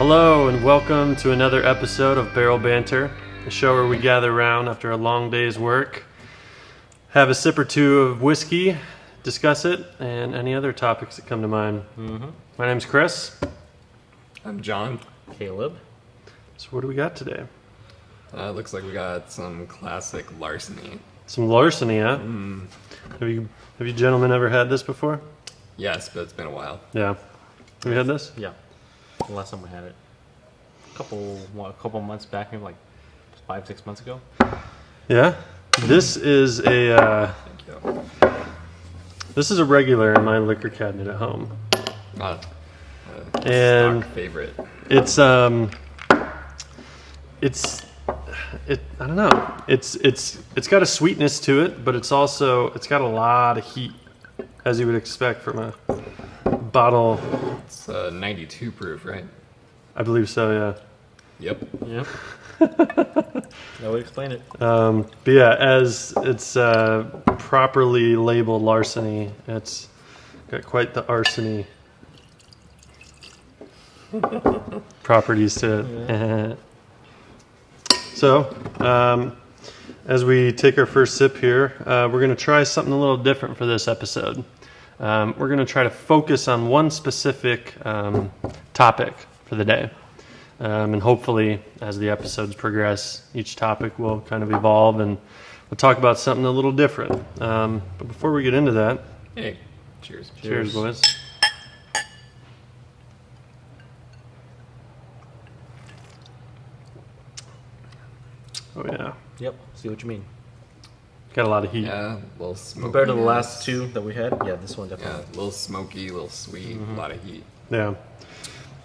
Hello and welcome to another episode of Barrel Banter, a show where we gather around after a long day's work, have a sip or two of whiskey, discuss it, and any other topics that come to mind. My name's Chris. I'm John. Caleb. So what do we got today? Looks like we got some classic Larceny. Some Larceny, huh? Have you gentlemen ever had this before? Yes, but it's been a while. Yeah. Have you had this? Yeah. The last time we had it. A couple months back, maybe like 5-6 months ago. Yeah. This is a Thank you. this is a regular in my liquor cabinet at home. And stock favorite. It's I don't know. It's got a sweetness to it, but it's got a lot of heat, as you would expect from a bottle. It's 92 proof, right? I believe so, yeah. Yep. Yep. That would explain it. But yeah, as it's properly labeled Larceny, it's got quite the arseny properties to it. Yeah. So, as we take our first sip here, we're going to try something a little different for this episode. We're going to try to focus on one specific topic for the day. And hopefully, as the episodes progress, each topic will kind of evolve and we'll talk about something a little different. But before we get into that, Hey, cheers. cheers boys. Oh yeah, Yep. See what you mean. got a lot of heat. Yeah, a little smoky. Compared to the last two that we had, yeah, this one Yeah, definitely. a little smoky, a little sweet, a lot of heat. Yeah,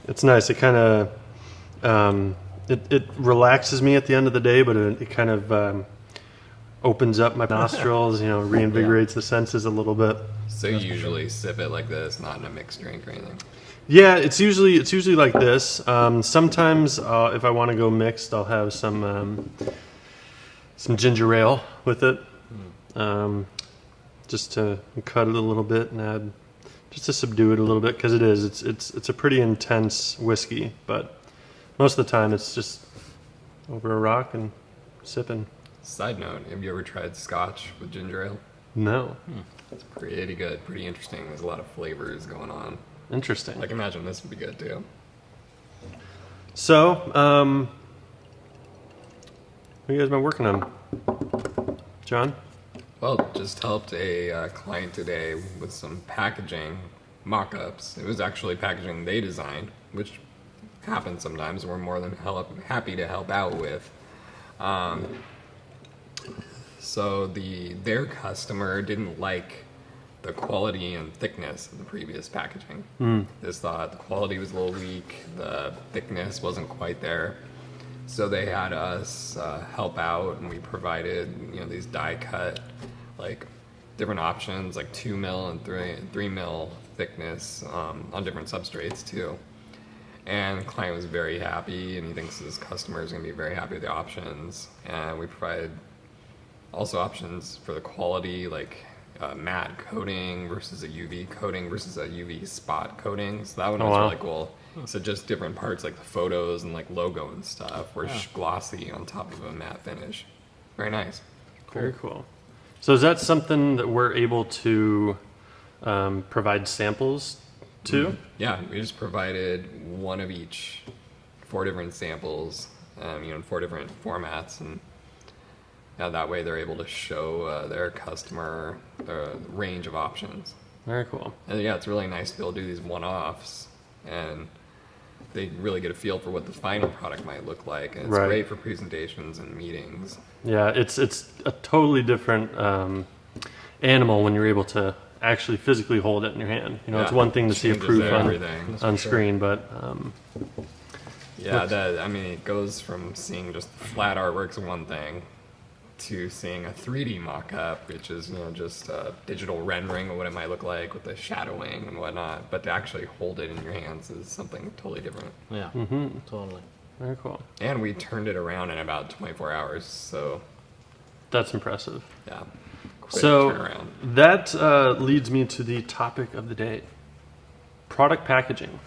it's nice. It kind of it relaxes me at the end of the day, but it kind of opens up my nostrils. You know, reinvigorates the senses a little bit. So you usually sip it like this, not in a mixed drink or anything. Yeah, it's usually like this. Sometimes if I want to go mixed, I'll have some ginger ale with it, just to cut it a little bit and add, just to subdue it a little bit, because it's a pretty intense whiskey. But most of the time, it's just over a rock and sipping. Side note, have you ever tried scotch with ginger ale? No, It's pretty good, pretty interesting. There's a lot of flavors going on. interesting. Like, imagine this would be good too. So, what you guys been working on, John? Well, just helped a client today with some packaging mock-ups. It was actually packaging they designed, which happens sometimes. We're more than happy to help out with. So their customer didn't like the quality and thickness of the previous packaging. Just thought the quality was a little weak, the thickness wasn't quite there. So they had us help out, and we provided these die cut, like different options, like 2 mil and 3 mil thickness on different substrates too. And the client was very happy, and he thinks his customer is going to be very happy with the options. And we provided also options for the quality, like matte coating versus a UV coating versus a UV spot coating. So that one was really cool. So just different parts, like the photos and like logo and stuff, were glossy on top of a matte finish. Very nice. Very cool. So is that something that we're able to provide samples to? Yeah, we just provided one of each, 4 different samples, in 4 different formats, and that way they're able to show their customer the range of options. Very cool. And yeah, it's really nice to be able to do these one-offs, and they really get a feel for what the final product might look like, and it's great for presentations and meetings. Yeah, it's a totally different animal when you're able to actually physically hold it in your hand. It's one thing to see a proof on screen, but it goes from seeing just flat artworks of one thing to seeing a 3D mock-up, which is just a digital rendering of what it might look like with the shadowing and whatnot. But to actually hold it in your hands is something totally different. Yeah, totally. Very cool. And we turned it around in about 24 hours, so that's impressive. Yeah. So that leads me to the topic of the day: product packaging.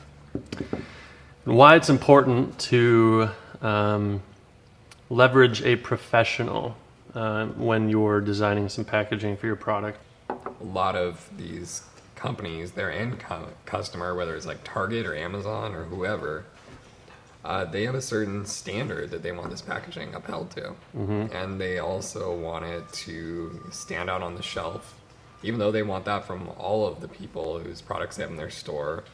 why it's important to leverage a professional when you're designing some packaging for your product. A lot of these companies, their end customer, whether it's like Target or Amazon or whoever, they have a certain standard that they want this packaging upheld to. And they also want it to stand out on the shelf, even though they want that from all of the people whose products they have in their store.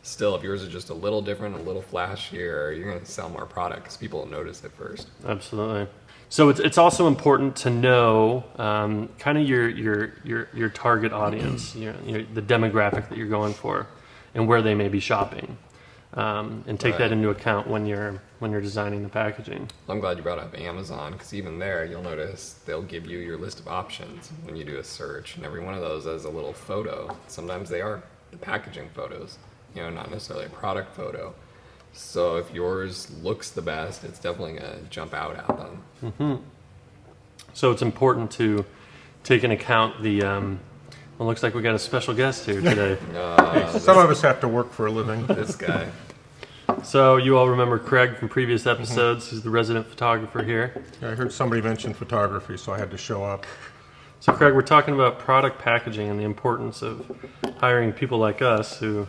Still, if yours is just a little different, a little flashier, you're going to sell more product because people will notice it first. Absolutely. So it's also important to know kind of your target audience, the demographic that you're going for, and where they may be shopping, and take that into account when you're designing the packaging. I'm glad you brought up Amazon, because even there, you'll notice they'll give you your list of options when you do a search, and every one of those has a little photo. Sometimes they are the packaging photos, not necessarily a product photo. So if yours looks the best, it's definitely going to jump out at them. So it's important to take into account the. Well, looks like we got a special guest here today. Some of us have to work for a living. This guy. So you all remember Craig from previous episodes. He's the resident photographer here. I heard somebody mention photography, so I had to show up. So Craig, we're talking about product packaging and the importance of hiring people like us who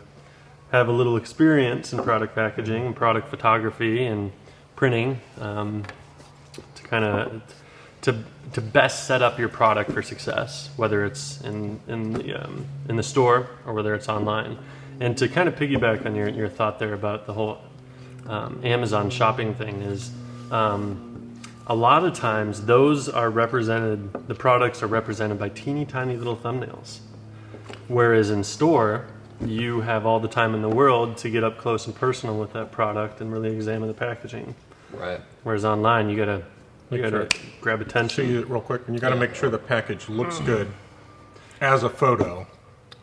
have a little experience in product packaging and product photography and printing to kind of to best set up your product for success, whether it's in the store or whether it's online. And to kind of piggyback on your thought there about the whole Amazon shopping thing is a lot of times those are represented, the products are represented by teeny tiny little thumbnails, whereas in store you have all the time in the world to get up close and personal with that product and really examine the packaging. Right. Whereas online, you gotta sure. grab attention. See it real quick, and you got to make sure the package looks good as a photo,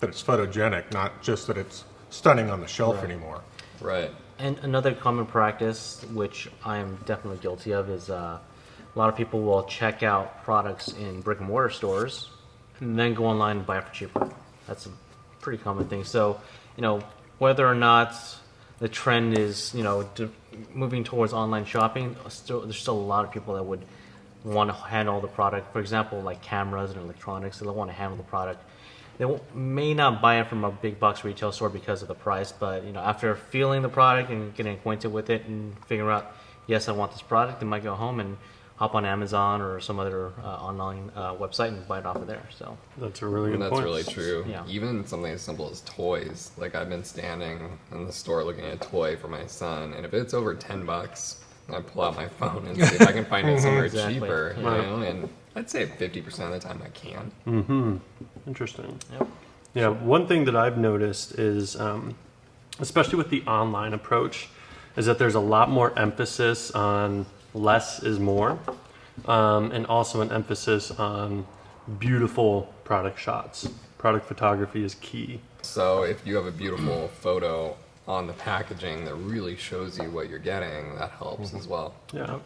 that it's photogenic, not just that it's stunning on the shelf anymore. Right. And another common practice, which I am definitely guilty of, is a lot of people will check out products in brick and mortar stores and then go online and buy it for cheaper. That's a pretty common thing. So, whether or not the trend is, moving towards online shopping, there's still a lot of people that would want to handle the product. For example, like cameras and electronics, they'll want to handle the product. They may not buy it from a big box retail store because of the price, but after feeling the product and getting acquainted with it and figuring out, yes, I want this product, they might go home and hop on Amazon or some other online website and buy it off of there. So That's a really good And that's point. really true. Yeah. Even something as simple as toys. Like I've been standing in the store looking at a toy for my son, and if it's over $10, I pull out my phone and see if I can find it somewhere Exactly. cheaper. Right. And I'd say 50% of the time I can. Interesting. Yep. Yeah, one thing that I've noticed is, especially with the online approach, is that there's a lot more emphasis on less is more, and also an emphasis on beautiful product shots. Product photography is key. So if you have a beautiful photo on the packaging that really shows you what you're getting, that helps as well. Yeah.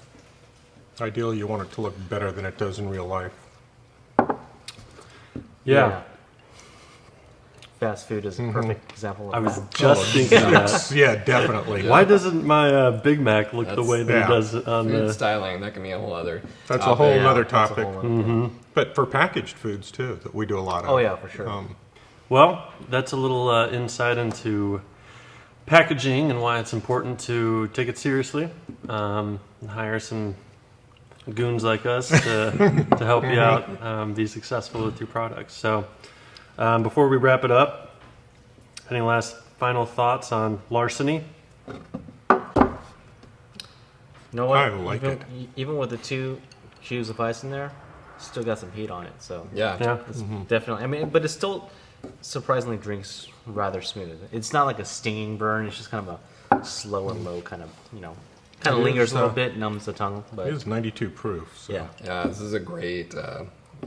Ideally, you want it to look better than it does in real life. Yeah. Fast food is a perfect example of I was that. just thinking that. Yeah, definitely. Why doesn't my Big Mac look the That's- way that Yeah. it does on Food the... styling, that can be a whole other That's a topic. whole Yeah, other that's a topic. whole other- But for packaged foods, too, that we do a lot of. Oh, yeah, for sure. Well, that's a little insight into packaging and why it's important to take it seriously, and hire some goons like us to help you out, be successful with your products. So before we wrap it up, any last final thoughts on larceny? You know what? I like it. Even with the 2 cubes of ice in there, still got some heat on it. So Yeah. Yeah. it's definitely. But it still surprisingly drinks rather smooth. It's not like a stinging burn. It's just kind of a slow and low kind of kind of It lingers is, a little bit, numbs the tongue. But It is 92 proof. So. yeah, Yeah, this is a great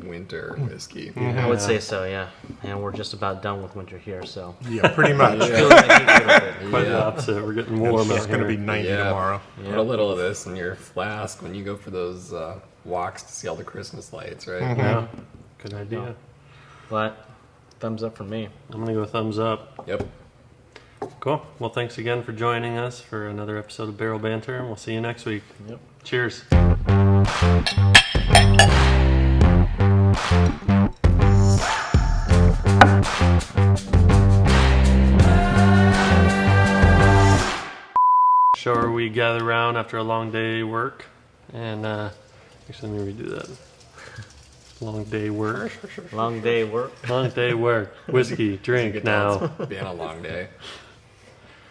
winter whiskey. I would say so. Yeah, and we're just about done with winter here, so Yeah, pretty much. feeling the heat a little bit. Quite the opposite. We're getting warm It's out going to here. be 90 Yeah. tomorrow. Put a little of this in your flask when you go for those walks to see all the Christmas lights, right? Yeah. Good idea. But thumbs up from me. I'm going to go thumbs up. Yep. Cool. Well, thanks again for joining us for another episode of Barrel Banter, and we'll see you next week. Yep. Cheers. Sure, we gather around after a long day work, and actually, let me redo that. Long day work. Long day work. Long day work. Whiskey, drink Good now. thoughts. Been a long day.